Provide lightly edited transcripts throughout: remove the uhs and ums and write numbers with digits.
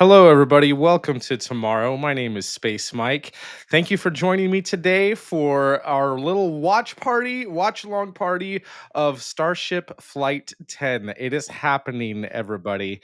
Hello, everybody. Welcome to Tomorrow. My name is Space Mike. Thank you for joining me today for our little watch along party of Starship Flight 10. It is happening, everybody.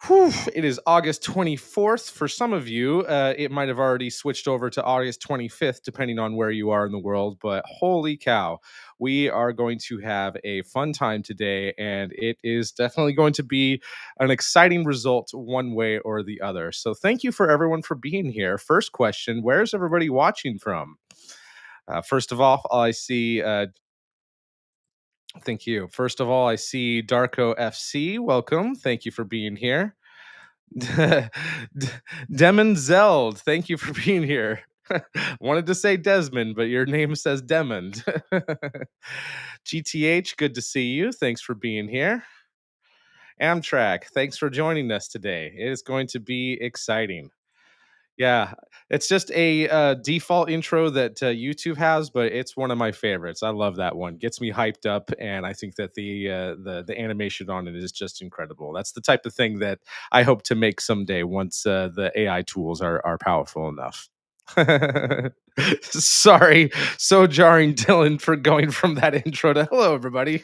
Whew, it is August 24th. For some of you, it might have already switched over to August 25th, depending on where you are in the world. But holy cow, we are going to have a fun time today, and it is definitely going to be an exciting result one way or the other. So, thank you for everyone for being here. First question: where's everybody watching from? First of all, I see. Thank you. First of all, I see Darko FC. Welcome. Thank you for being here. D- Demon Zeld, thank you for being here. Wanted to say Desmond, but your name says Demond. GTH, good to see you. Thanks for being here. Amtrak, thanks for joining us today. It is going to be exciting. Yeah, it's just a default intro that YouTube has, but it's one of my favorites. I love that one. Gets me hyped up, and I think that the animation on it is just incredible. That's the type of thing that I hope to make someday once the AI tools are powerful enough. Sorry, so jarring, Dylan, for going from that intro to hello, everybody.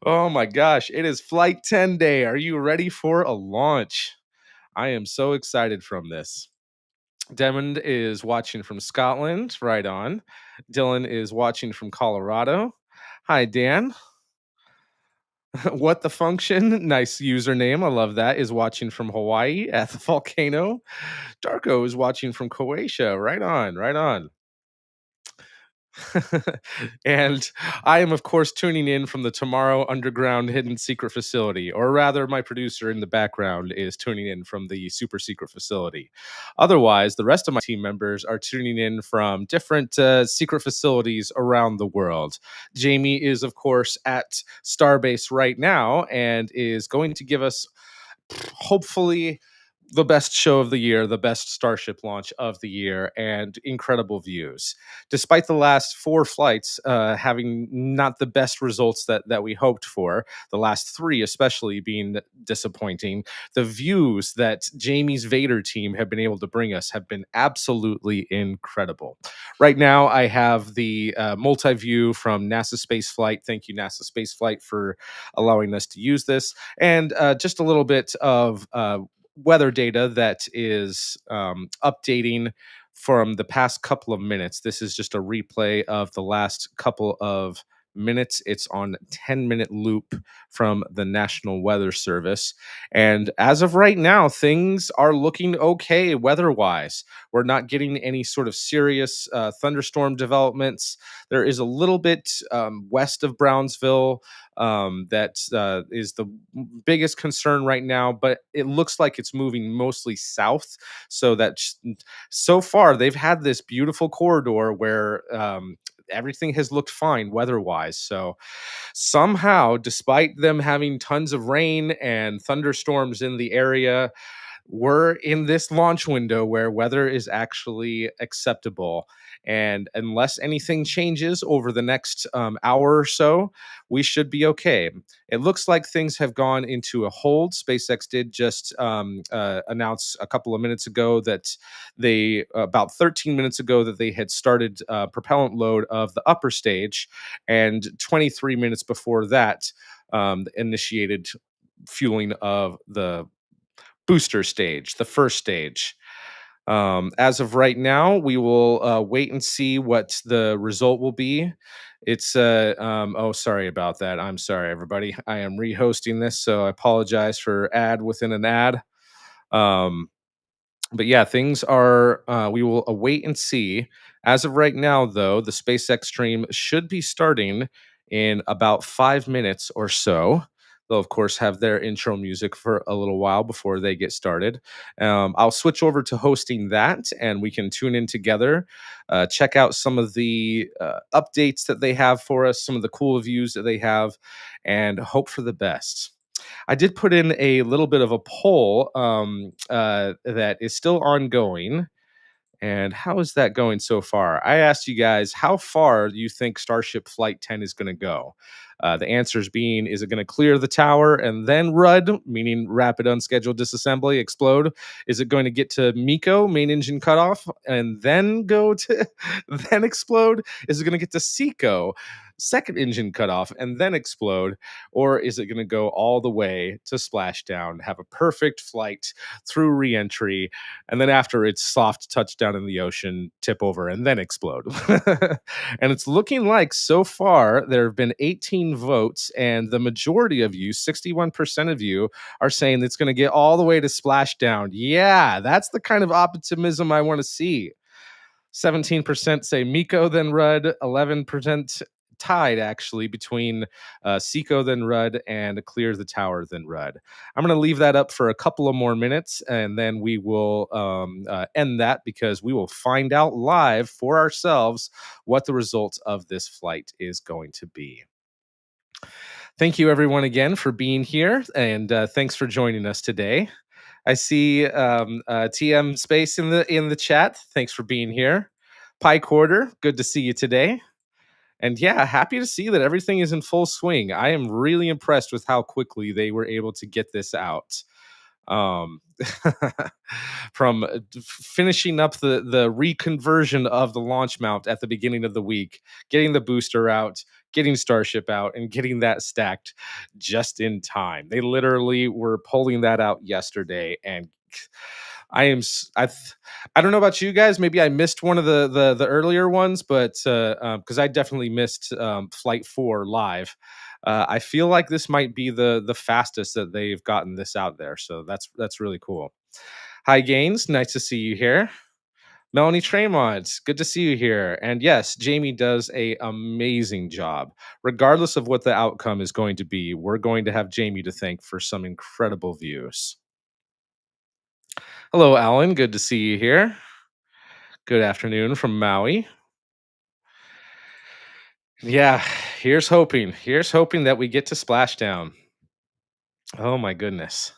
Oh my gosh, it is Flight 10 day. Are you ready for a launch? I am so excited from this. Demond is watching from Scotland, right on. Dylan is watching from Colorado. Hi, Dan. What the function? Nice username. I love that. Is watching from Hawaii at the volcano. Darko is watching from Croatia. Right on, right on. And I am, of course, tuning in from the Tomorrow Underground Hidden Secret Facility, or rather, my producer in the background is tuning in from the super secret facility. Otherwise, the rest of my team members are tuning in from different secret facilities around the world. Jamie is, of course, at Starbase right now and is going to give us hopefully the best show of the year, the best Starship launch of the year, and incredible views. Despite the last four flights having not the best results that we hoped for, the last three especially being disappointing, the views that Jamie's Vader team have been able to bring us have been absolutely incredible. Right now, I have the multi-view from NASA Spaceflight. Thank you, NASA Spaceflight, for allowing us to use this, and just a little bit of weather data that is updating from the past couple of minutes. This is just a replay of the last couple of minutes. It's on 10-minute loop from the National Weather Service. And as of right now, things are looking okay weather wise. We're not getting any sort of serious thunderstorm developments. There is a little bit west of Brownsville that is the biggest concern right now, but it looks like it's moving mostly south. So that so far they've had this beautiful corridor where everything has looked fine weather-wise. So somehow, despite them having tons of rain and thunderstorms in the area, we're in this launch window where weather is actually acceptable. And unless anything changes over the next hour or so, we should be okay. It looks like things have gone into a hold. SpaceX did just announce a couple of minutes ago that about 13 minutes ago, that they had started propellant load of the upper stage, and 23 minutes before that, initiated fueling of the booster stage, the first stage. As of right now, we will wait and see what the result will be. It's oh, sorry about that. I'm sorry, everybody. I am rehosting this, so I apologize for ad within an ad. Um, but yeah, things are. We will await and see. As of right now, though, the SpaceX stream should be starting in about 5 minutes or so. They'll, of course, have their intro music for a little while before they get started. I'll switch over to hosting that, and we can tune in together, check out some of the updates that they have for us, some of the cool views that they have, and hope for the best. I did put in a little bit of a poll that is still ongoing. And how is that going so far? I asked you guys how far you think Starship Flight 10 is going to go. The answers being, is it going to clear the tower and then RUD, meaning rapid unscheduled disassembly, explode? Is it going to get to MECO, main engine cutoff, and then go to then explode? Is it going to get to SECO, second engine cutoff, and then explode? Or is it going to go all the way to splashdown, have a perfect flight through reentry, and then after its soft touchdown in the ocean, tip over and then explode? And it's looking like so far there have been 18 votes, and the majority of you, 61% of you, are saying it's going to get all the way to splashdown. Yeah, that's the kind of optimism I want to see. 17% say Miko then Rudd, 11% tied actually between Seiko then Rudd and Clear the Tower then Rudd. I'm going to leave that up for a couple of more minutes and then we will end that because we will find out live for ourselves what the result of this flight is going to be. Thank you everyone again for being here and thanks for joining us today. I see TM Space in the chat. Thanks for being here. Pie Quarter, good to see you today. And yeah, happy to see that everything is in full swing. I am really impressed with how quickly they were able to get this out. Um, from finishing up the reconversion of the launch mount at the beginning of the week, getting the booster out, getting Starship out, and getting that stacked just in time. They literally were pulling that out yesterday, and I am I don't know about you guys. Maybe I missed one of the earlier ones, but because I definitely missed Flight 4 live. I feel like this might be the fastest that they've gotten this out there. So that's really cool. Hi Gaines, nice to see you here. Melanie Tremont, good to see you here. And yes, Jamie does a amazing job. Regardless of what the outcome is going to be, we're going to have Jamie to thank for some incredible views. Hello, Alan. Good to see you here. Good afternoon from Maui. Yeah, here's hoping. Here's hoping that we get to splashdown. Oh my goodness.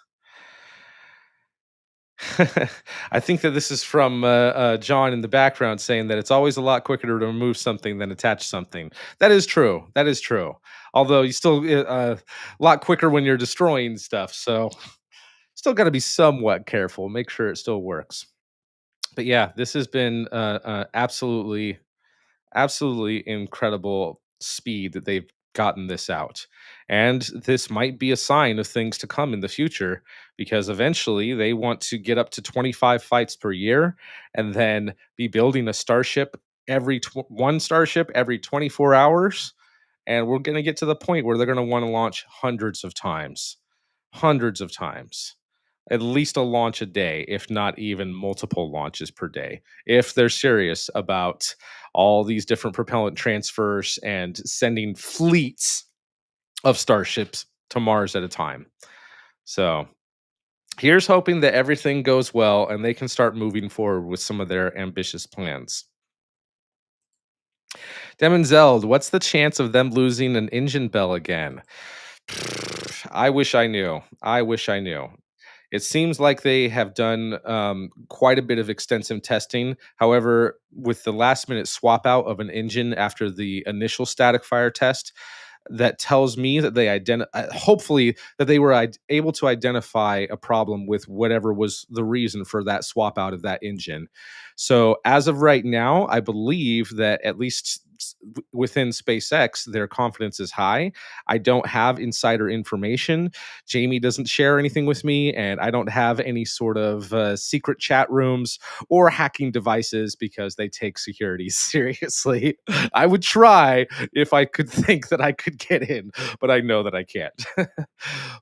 I think that this is from John in the background saying that it's always a lot quicker to remove something than attach something. That is true. That is true. Although you still a lot quicker when you're destroying stuff. So still got to be somewhat careful. Make sure it still works. But yeah, this has been absolutely incredible speed that they've gotten this out. And this might be a sign of things to come in the future because eventually they want to get up to 25 fights per year and then be building a starship one starship every 24 hours. And we're going to get to the point where they're going to want to launch hundreds of times, at least a launch a day, if not even multiple launches per day, if they're serious about all these different propellant transfers and sending fleets of starships to Mars at a time. So here's hoping that everything goes well and they can start moving forward with some of their ambitious plans. Demon what's the chance of them losing an engine bell again? I wish I knew. I wish I knew. It seems like they have done quite a bit of extensive testing. However, with the last minute swap out of an engine after the initial static fire test, that tells me that they hopefully that they were able to identify a problem with whatever was the reason for that swap out of that engine. So as of right now, I believe that at least within SpaceX, their confidence is high. I don't have insider information. Jamie doesn't share anything with me, and I don't have any sort of secret chat rooms or hacking devices because they take security seriously. I would try if I could think that I could get in, but I know that I can't.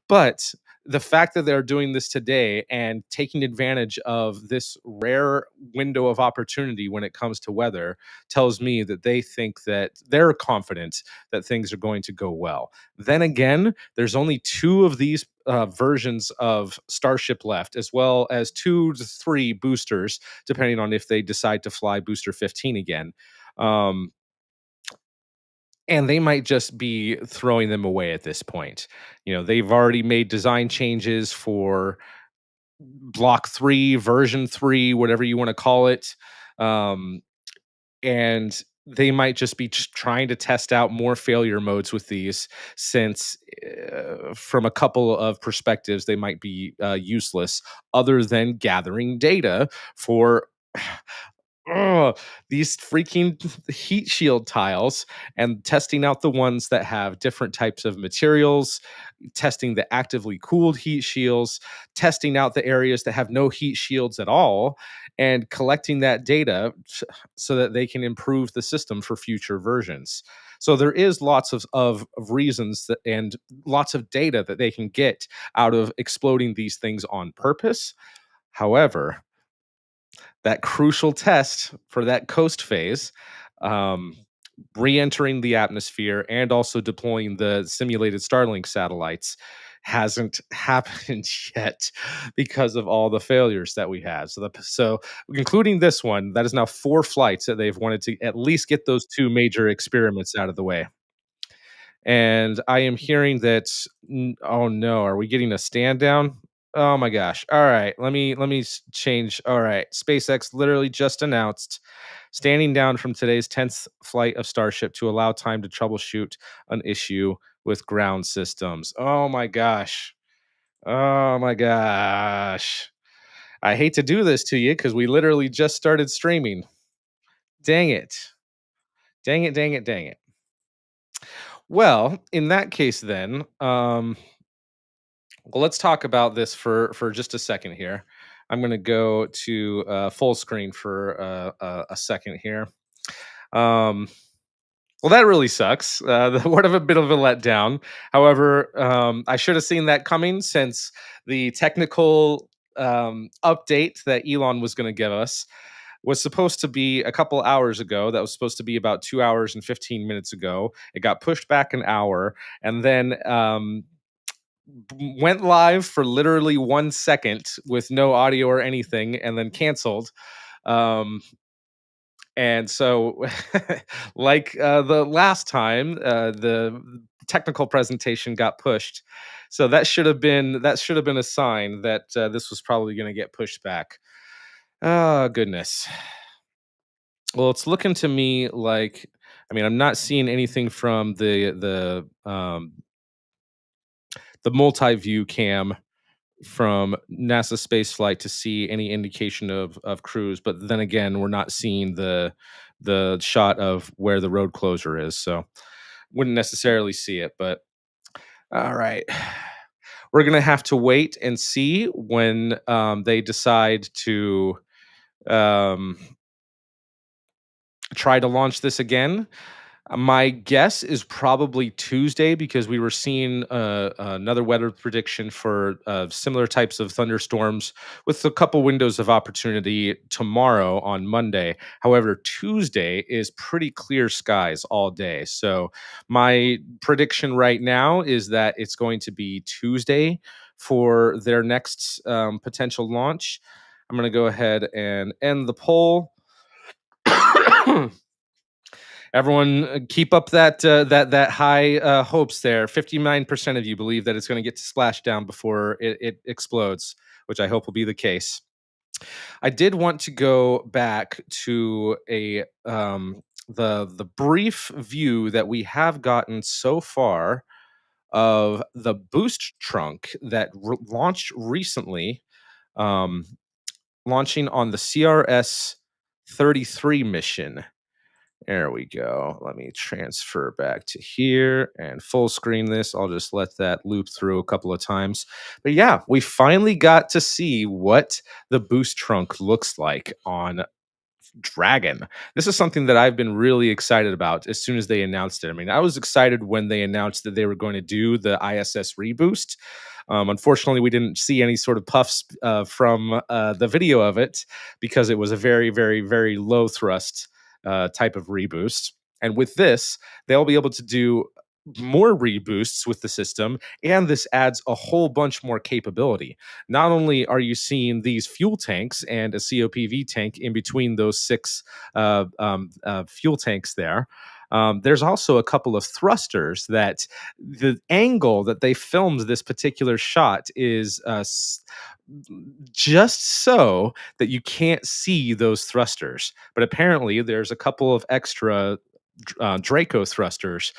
But the fact that they're doing this today and taking advantage of this rare window of opportunity when it comes to weather tells me that they think that they're confident that things are going to go well. Then again, there's only two of these versions of Starship left, as well as 2 to 3 boosters, depending on if they decide to fly Booster 15 again. Um, and they might just be throwing them away at this point. You know, they've already made design changes for Block 3, version 3, whatever you want to call it. Um, and they might just be trying to test out more failure modes with these, since from a couple of perspectives they might be useless, other than gathering data for ugh, these freaking heat shield tiles, and testing out the ones that have different types of materials, testing the actively cooled heat shields, testing out the areas that have no heat shields at all, and collecting that data so that they can improve the system for future versions. So there is lots of reasons that, and lots of data that they can get out of exploding these things on purpose. However, that crucial test for that coast phase, um, re-entering the atmosphere and also deploying the simulated Starlink satellites, hasn't happened yet because of all the failures that we had. So including this one, that is now 4 flights that they've wanted to at least get those 2 major experiments out of the way. And I am hearing that oh no, are we getting a stand down? Oh my gosh. All right, let me change. All right. SpaceX literally just announced standing down from today's 10th flight of Starship to allow time to troubleshoot an issue with ground systems. Oh my gosh. Oh my gosh. I hate to do this to you cuz we literally just started streaming. Dang it. Dang it, dang it, dang it. Well, in that case then, well, let's talk about this for just a second here. I'm going to go to full screen for a second here. Um, well, that really sucks. What of a bit of a letdown. However, I should have seen that coming, since the technical update that Elon was going to give us was supposed to be a couple hours ago. That was supposed to be about 2 hours and 15 minutes ago. It got pushed back an hour, and then went live for literally 1 second with no audio or anything, and then canceled. Um, and so, like the last time, the technical presentation got pushed. So that should have been a sign that this was probably going to get pushed back. Oh goodness. Well, it's looking to me like, I mean, I'm not seeing anything from the multi-view cam from NASA spaceflight to see any indication of crews. But then again, we're not seeing the shot of where the road closure is, so wouldn't necessarily see it. But all right, we're gonna have to wait and see when they decide to um, try to launch this again. My guess is probably Tuesday, because we were seeing another weather prediction for similar types of thunderstorms with a couple windows of opportunity tomorrow on Monday. However, Tuesday is pretty clear skies all day. So my prediction right now is that it's going to be Tuesday for their next potential launch. I'm going to go ahead and end the poll. Everyone, keep up that high hopes there. 59% of you believe that it's going to get to splashdown before it explodes, which I hope will be the case. I did want to go back to a the brief view that we have gotten so far of the boost trunk that launched recently, um, launching on the CRS 33 mission. There we go. Let me transfer back to here and full screen this. I'll just let that loop through a couple of times. But yeah, we finally got to see what the boost trunk looks like on Dragon. This is something that I've been really excited about as soon as they announced it. I mean, I was excited when they announced that they were going to do the ISS reboost. Unfortunately, we didn't see any sort of puffs from the video of it, because it was a very, very, very low thrust type of reboost. And with this, they'll be able to do more reboosts with the system, and this adds a whole bunch more capability. Not only are you seeing these fuel tanks and a COPV tank in between those 6 fuel tanks there, There's also a couple of thrusters that the angle that they filmed this particular shot is just so that you can't see those thrusters. But apparently, there's a couple of extra Draco thrusters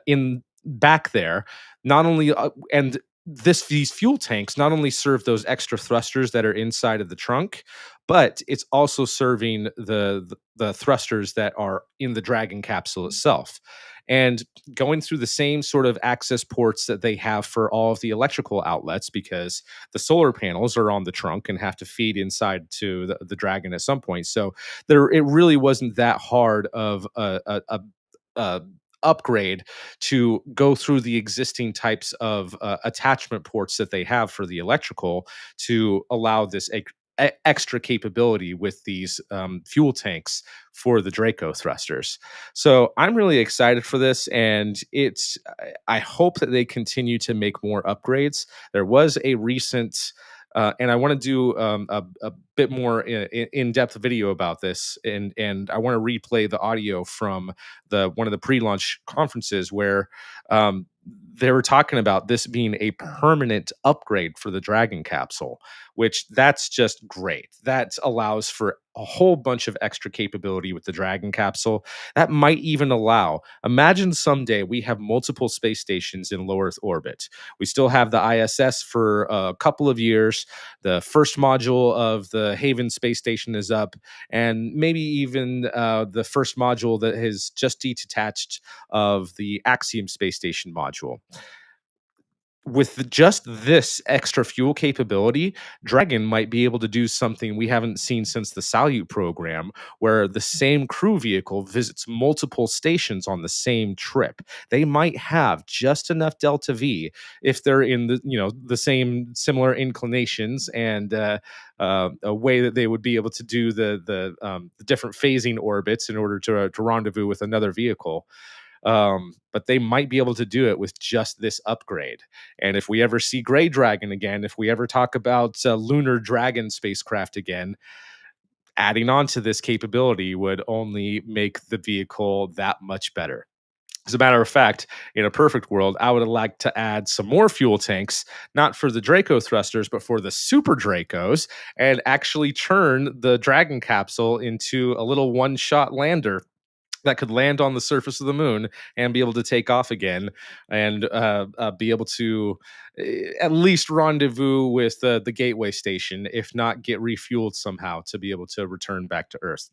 in back there. Not only and this these fuel tanks not only serve those extra thrusters that are inside of the trunk, but it's also serving the thrusters that are in the Dragon capsule itself. And going through the same sort of access ports that they have for all of the electrical outlets, because the solar panels are on the trunk and have to feed inside to the Dragon at some point. So it really wasn't that hard of a upgrade to go through the existing types of attachment ports that they have for the electrical to allow this extra capability with these fuel tanks for the Draco thrusters. So I'm really excited for this, and I hope that they continue to make more upgrades. There was a recent and I want to do a bit more in-depth video about this, and I want to replay the audio from the one of the pre-launch conferences where they were talking about this being a permanent upgrade for the Dragon capsule, which that's just great. That allows for a whole bunch of extra capability with the Dragon capsule. That might even allow, imagine someday we have multiple space stations in low Earth orbit. We still have the ISS for a couple of years. The first module of the Haven space station is up, and maybe even the first module that has just detached of the Axiom space station module. With just this extra fuel capability, Dragon might be able to do something we haven't seen since the Salyut program, where the same crew vehicle visits multiple stations on the same trip. They might have just enough delta V if they're in the same similar inclinations and a way that they would be able to do the different phasing orbits in order to rendezvous with another vehicle. But they might be able to do it with just this upgrade. And if we ever see Gray Dragon again, if we ever talk about Lunar Dragon spacecraft again, adding on to this capability would only make the vehicle that much better. As a matter of fact, in a perfect world, I would like to add some more fuel tanks, not for the Draco thrusters, but for the Super Dracos, and actually turn the Dragon capsule into a little one shot lander that could land on the surface of the moon and be able to take off again and be able to at least rendezvous with the gateway station, if not get refueled somehow to be able to return back to Earth.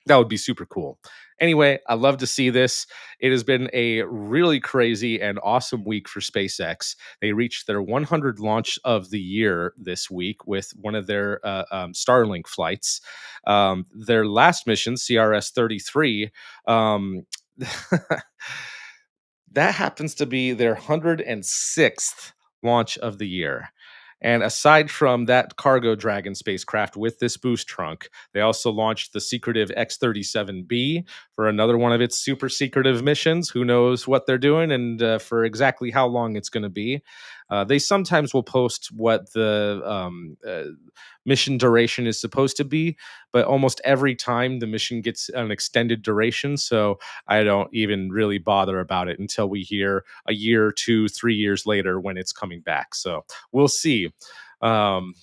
That would be super cool. Anyway, I love to see this. It has been a really crazy and awesome week for SpaceX. They reached their 100 launch of the year this week with one of their Starlink flights. Their last mission, CRS 33, um, that happens to be their 106th launch of the year. And aside from that Cargo Dragon spacecraft with this boost trunk, they also launched the secretive X-37B for another one of its super secretive missions. Who knows what they're doing and for exactly how long it's going to be. They sometimes will post what the mission duration is supposed to be, but almost every time the mission gets an extended duration. So I don't even really bother about it until we hear a year, 2, 3 years later when it's coming back. So we'll see. Um,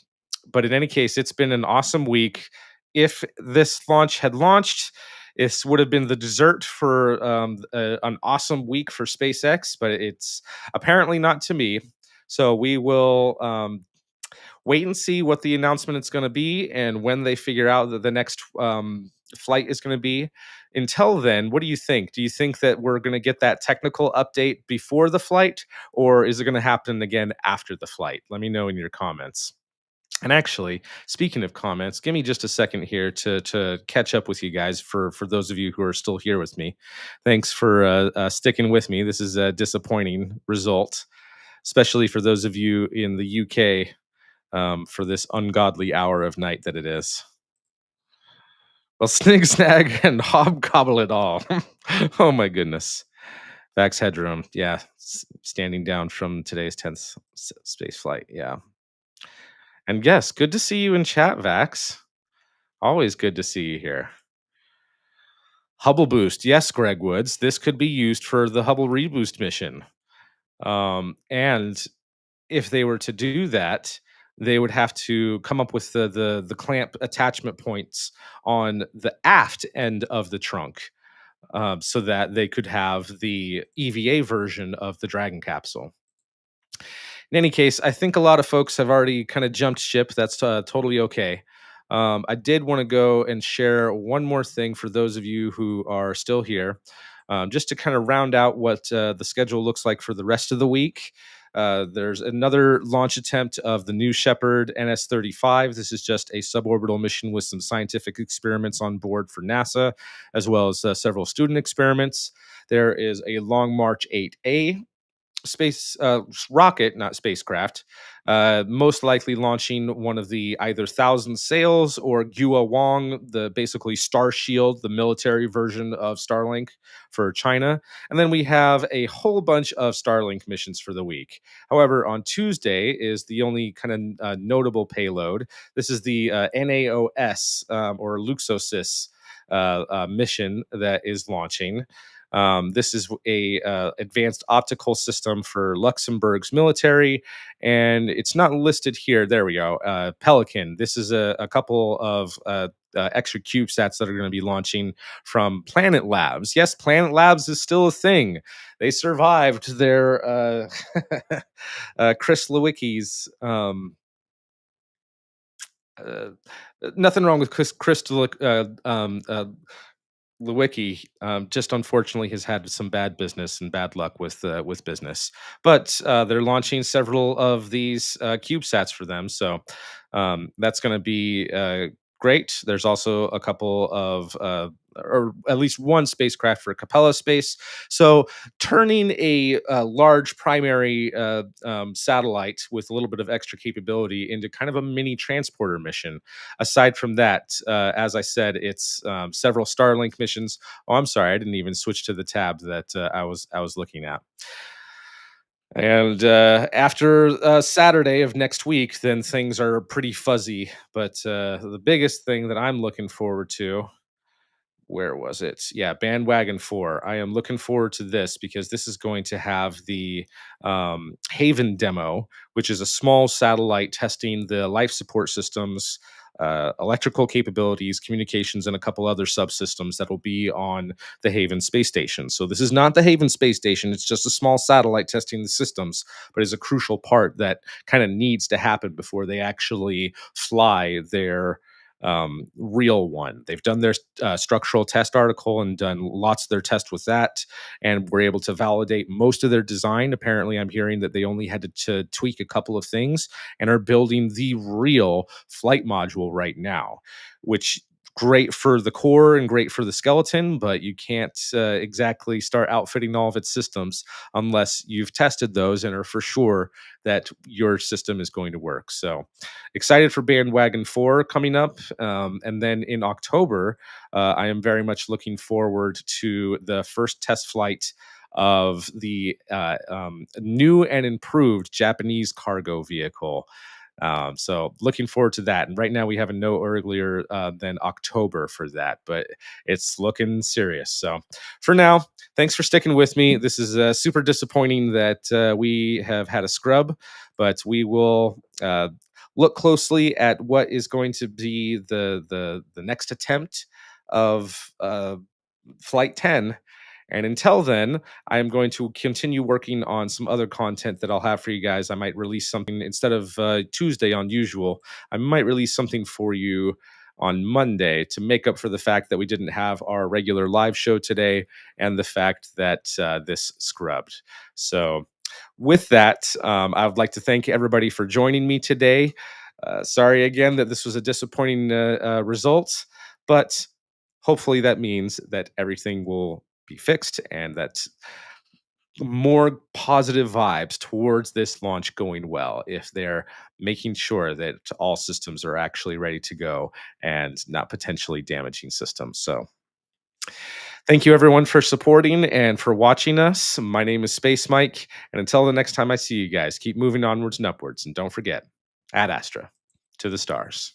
but in any case, it's been an awesome week. If this launch had launched, this would have been the dessert for an awesome week for SpaceX, but it's apparently not to me. So we will wait and see what the announcement is going to be and when they figure out that the next flight is going to be. Until then, what do you think? Do you think that we're going to get that technical update before the flight, or is it going to happen again after the flight? Let me know in your comments. And actually, speaking of comments, give me just a second here to catch up with you guys. For those of you who are still here with me, thanks for sticking with me. This is a disappointing result, especially for those of you in the UK, for this ungodly hour of night that it is. Well, snig snag and hobgobble it all. Oh my goodness. Vax Headroom, yeah, standing down from today's 10th space flight. Yeah. And yes, good to see you in chat, Vax. Always good to see you here. Hubble boost. Yes, Greg Woods. This could be used for the Hubble reboost mission. And if they were to do that, they would have to come up with the clamp attachment points on the aft end of the trunk, so that they could have the EVA version of the Dragon capsule. In any case, I think a lot of folks have already kind of jumped ship. That's totally okay. I did want to go and share one more thing for those of you who are still here, just to kind of round out what the schedule looks like for the rest of the week. There's another launch attempt of the New Shepard NS-35. This is just a suborbital mission with some scientific experiments on board for NASA, as well as several student experiments. There is a Long March 8A space rocket, not spacecraft, most likely launching one of the either Thousand Sails or Gua Wang, the basically Star Shield, the military version of Starlink for China. And then we have a whole bunch of Starlink missions for the week. However, on Tuesday is the only kind of notable payload. This is the NAOS, or Luxosis mission that is launching. This is a advanced optical system for Luxembourg's military, and it's not listed here. There we go. Pelican. This is a couple of extra CubeSats that are going to be launching from Planet Labs. Yes, Planet Labs is still a thing. They survived their Chris Lewicki's. Uh, Nothing wrong with Lewicki, just unfortunately has had some bad business and bad luck with business, but they're launching several of these CubeSats for them, so that's going to be great. There's also a couple of, or at least one spacecraft for Capella Space. So turning a large primary satellite with a little bit of extra capability into kind of a mini transporter mission. Aside from that, as I said, it's several Starlink missions. Oh, I'm sorry, I didn't even switch to the tab that I was looking at. And after Saturday of next week, then things are pretty fuzzy. But the biggest thing that I'm looking forward to, where was it? Yeah, Bandwagon 4. I am looking forward to this because this is going to have the Haven demo, which is a small satellite testing the life support systems, electrical capabilities, communications, and a couple other subsystems that will be on the Haven space station. So this is not the Haven space station. It's just a small satellite testing the systems, but is a crucial part that kind of needs to happen before they actually fly their real one. They've done their structural test article and done lots of their test with that, and were able to validate most of their design. Apparently, I'm hearing that they only had to tweak a couple of things and are building the real flight module right now, which great for the core and great for the skeleton, but you can't exactly start outfitting all of its systems unless you've tested those and are for sure that your system is going to work. So excited for Bandwagon 4 coming up. And then in October, I am very much looking forward to the first test flight of the new and improved Japanese cargo vehicle. So looking forward to that. And right now we have a no earlier than October for that, but it's looking serious. So for now, thanks for sticking with me. This is super disappointing that we have had a scrub, but we will look closely at what is going to be the next attempt of Flight 10. And until then, I'm going to continue working on some other content that I'll have for you guys. I might release something instead of Tuesday on usual. I might release something for you on Monday to make up for the fact that we didn't have our regular live show today and the fact that this scrubbed. So, with that, I would like to thank everybody for joining me today. Sorry again that this was a disappointing result, but hopefully that means that everything will be fixed and that more positive vibes towards this launch going well if they're making sure that all systems are actually ready to go and not potentially damaging systems. So thank you everyone for supporting and for watching us. My name is Space Mike, and until the next time I see you guys, keep moving onwards and upwards, and don't forget, ad astra, to the stars.